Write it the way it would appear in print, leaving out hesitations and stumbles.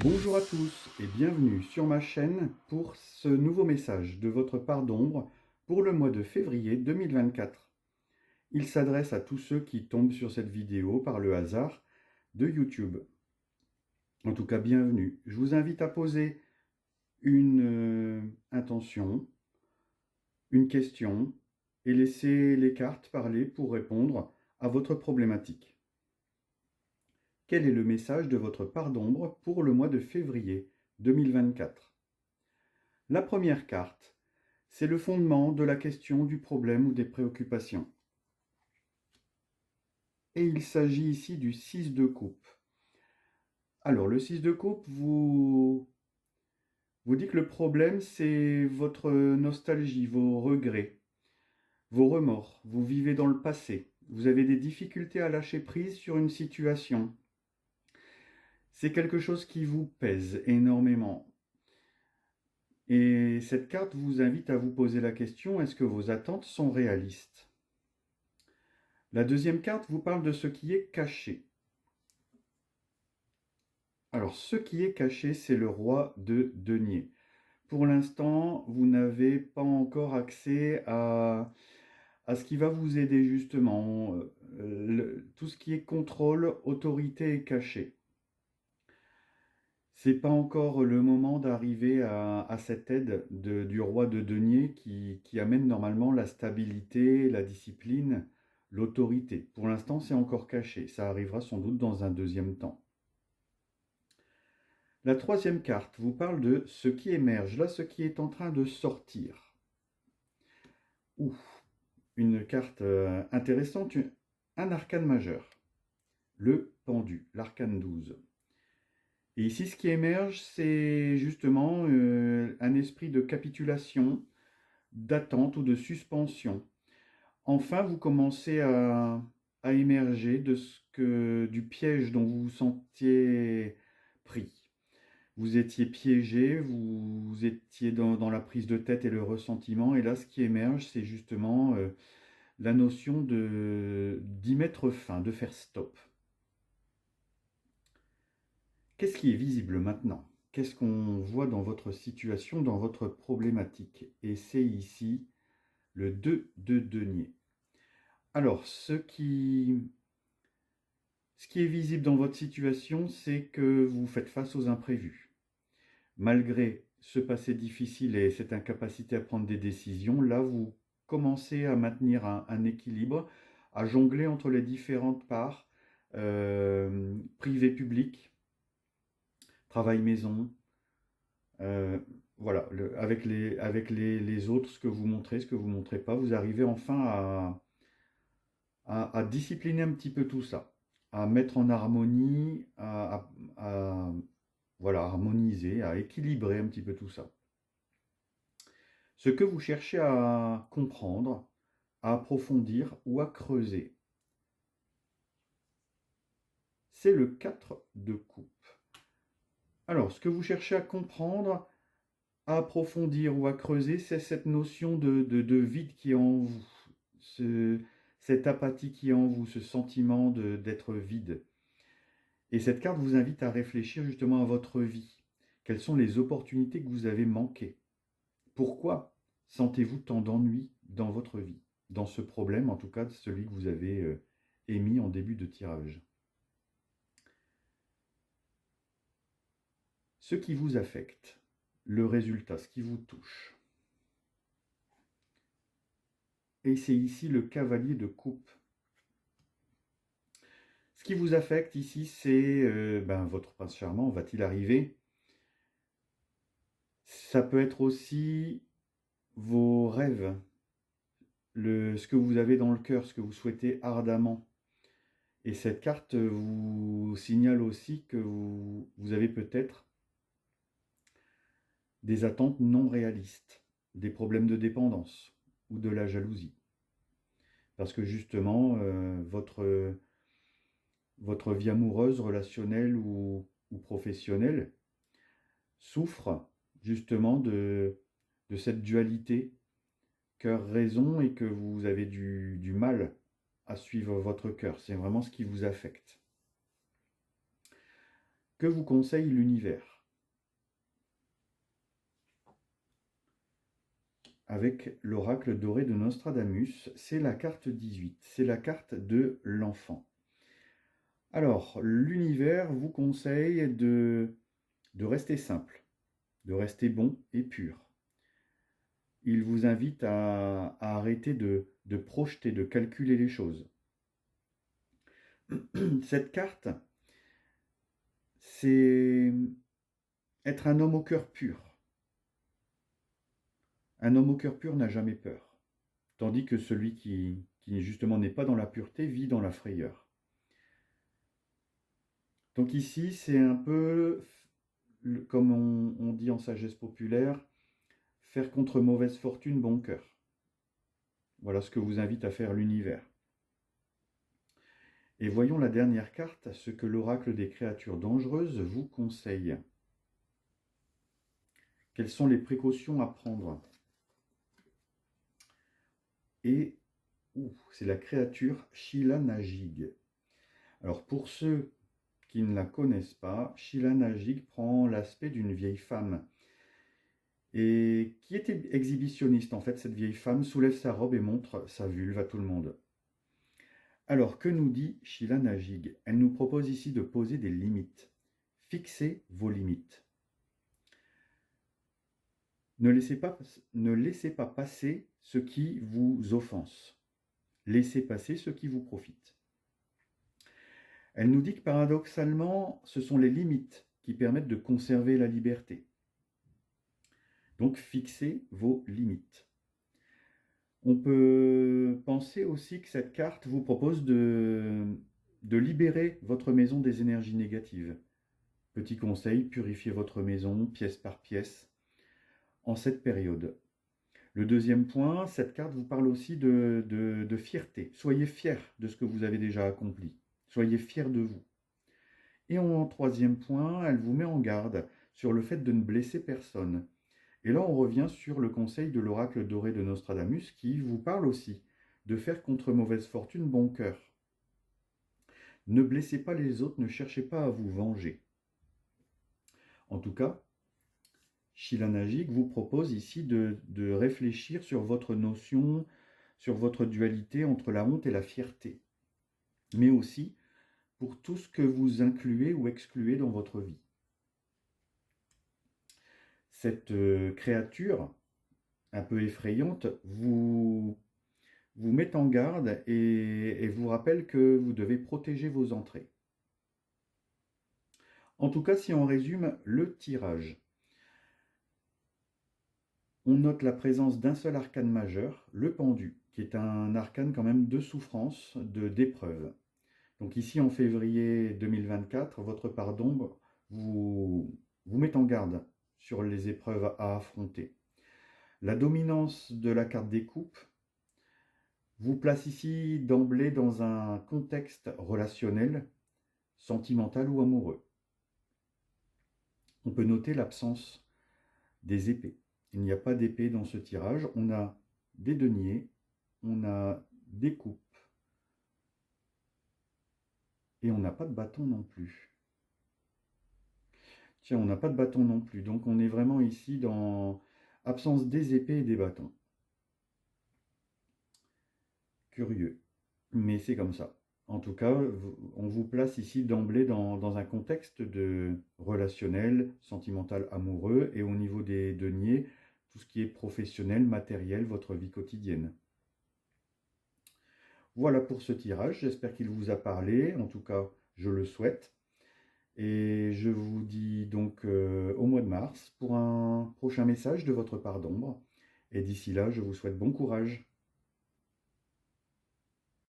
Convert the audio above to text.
Bonjour à tous et bienvenue sur ma chaîne pour ce nouveau message de votre part d'ombre pour le mois de février 2024. Il s'adresse à tous ceux qui tombent sur cette vidéo par le hasard de YouTube. En tout cas, bienvenue. Je vous invite à poser une intention, une question et laisser les cartes parler pour répondre à votre problématique. Quel est le message de votre part d'ombre pour le mois de février 2024? La première carte, c'est le fondement de la question, du problème ou des préoccupations. Et il s'agit ici du 6 de coupe. Alors, le 6 de coupe vous dit que le problème, c'est votre nostalgie, vos regrets, vos remords. Vous vivez dans le passé. Vous avez des difficultés à lâcher prise sur une situation. C'est quelque chose qui vous pèse énormément. Et cette carte vous invite à vous poser la question, est-ce que vos attentes sont réalistes? La deuxième carte vous parle de ce qui est caché. Alors, ce qui est caché, c'est le roi de denier. Pour l'instant, vous n'avez pas encore accès à ce qui va vous aider justement. Tout ce qui est contrôle, autorité est caché. C'est pas encore le moment d'arriver à cette aide du roi de denier qui amène normalement la stabilité, la discipline, l'autorité. Pour l'instant, c'est encore caché. Ça arrivera sans doute dans un deuxième temps. La troisième carte vous parle de ce qui émerge, là, ce qui est en train de sortir. Ouf, une carte intéressante, un arcane majeur, le pendu, l'arcane 12. Et ici, ce qui émerge, c'est justement un esprit de capitulation, d'attente ou de suspension. Enfin, vous commencez à émerger du piège dont vous vous sentiez pris. Vous étiez piégé, vous étiez dans la prise de tête et le ressentiment, et là, ce qui émerge, c'est justement la notion d'y mettre fin, de faire stop. Qu'est-ce qui est visible maintenant? Qu'est-ce qu'on voit dans votre situation, dans votre problématique? Et c'est ici le 2 de denier. Alors, ce qui est visible dans votre situation, c'est que vous faites face aux imprévus. Malgré ce passé difficile et cette incapacité à prendre des décisions, là, vous commencez à maintenir un équilibre, à jongler entre les différentes parts, privé-public, travail-maison, voilà, avec les autres, ce que vous montrez, ce que vous ne montrez pas, vous arrivez enfin à discipliner un petit peu tout ça, à mettre en harmonie, voilà, harmoniser, à équilibrer un petit peu tout ça. Ce que vous cherchez à comprendre, à approfondir ou à creuser, c'est le 4 de coupe. Alors, ce que vous cherchez à comprendre, à approfondir ou à creuser, c'est cette notion de vide qui est en vous, cette apathie qui est en vous, ce sentiment d'être vide. Et cette carte vous invite à réfléchir justement à votre vie. Quelles sont les opportunités que vous avez manquées? Pourquoi sentez-vous tant d'ennui dans votre vie? Dans ce problème, en tout cas, celui que vous avez émis en début de tirage. Ce qui vous affecte, le résultat, ce qui vous touche. Et c'est ici le cavalier de coupe. Ce qui vous affecte ici, c'est votre prince charmant, va-t-il arriver? Ça peut être aussi vos rêves, ce que vous avez dans le cœur, ce que vous souhaitez ardemment. Et cette carte vous signale aussi que vous avez peut-être des attentes non réalistes, des problèmes de dépendance ou de la jalousie. Parce que justement, votre vie amoureuse, relationnelle ou professionnelle souffre justement de cette dualité cœur-raison et que vous avez du mal à suivre votre cœur. C'est vraiment ce qui vous affecte. Que vous conseille l'univers? avec l'oracle doré de Nostradamus. C'est la carte 18, c'est la carte de l'enfant. Alors, l'univers vous conseille de rester simple, de rester bon et pur. Il vous invite à arrêter de projeter, de calculer les choses. Cette carte, c'est être un homme au cœur pur. Un homme au cœur pur n'a jamais peur, tandis que celui qui justement n'est pas dans la pureté vit dans la frayeur. Donc ici, c'est un peu, comme on dit en sagesse populaire, faire contre mauvaise fortune bon cœur. Voilà ce que vous invite à faire l'univers. Et voyons la dernière carte, ce que l'oracle des créatures dangereuses vous conseille. Quelles sont les précautions à prendre? Et c'est la créature Sheela Najig. Alors pour ceux qui ne la connaissent pas, Sheela Najig prend l'aspect d'une vieille femme et qui était exhibitionniste. En fait, cette vieille femme soulève sa robe et montre sa vulve à tout le monde. Alors, que nous dit Sheela Najig? Elle nous propose ici de poser des limites. Fixez vos limites. Ne laissez pas passer ce qui vous offense. Laissez passer ce qui vous profite. Elle nous dit que paradoxalement, ce sont les limites qui permettent de conserver la liberté. Donc, fixez vos limites. On peut penser aussi que cette carte vous propose de libérer votre maison des énergies négatives. Petit conseil, purifiez votre maison pièce par pièce en cette période. Le deuxième point, cette carte vous parle aussi de fierté. Soyez fiers de ce que vous avez déjà accompli. Soyez fiers de vous. Et en troisième point, elle vous met en garde sur le fait de ne blesser personne. Et là, on revient sur le conseil de l'oracle doré de Nostradamus qui vous parle aussi de faire contre mauvaise fortune bon cœur. Ne blessez pas les autres, ne cherchez pas à vous venger. En tout cas, Sheela Najig vous propose ici de réfléchir sur votre notion, sur votre dualité entre la honte et la fierté, mais aussi pour tout ce que vous incluez ou excluez dans votre vie. Cette créature un peu effrayante vous met en garde et vous rappelle que vous devez protéger vos entrées. En tout cas, si on résume le tirage, on note la présence d'un seul arcane majeur, le pendu, qui est un arcane quand même de souffrance, d'épreuve. Donc ici, en février 2024, votre part d'ombre vous met en garde sur les épreuves à affronter. La dominance de la carte des coupes vous place ici d'emblée dans un contexte relationnel, sentimental ou amoureux. On peut noter l'absence des épées. Il n'y a pas d'épée dans ce tirage. On a des deniers, on a des coupes et on n'a pas de bâton non plus. Tiens, on n'a pas de bâton non plus. Donc on est vraiment ici dans absence des épées et des bâtons. Curieux, mais c'est comme ça. En tout cas, on vous place ici d'emblée dans un contexte de relationnel, sentimental, amoureux, et au niveau des deniers, tout ce qui est professionnel, matériel, votre vie quotidienne. Voilà pour ce tirage, j'espère qu'il vous a parlé, en tout cas, je le souhaite. Et je vous dis donc au mois de mars pour un prochain message de votre part d'ombre. Et d'ici là, je vous souhaite bon courage.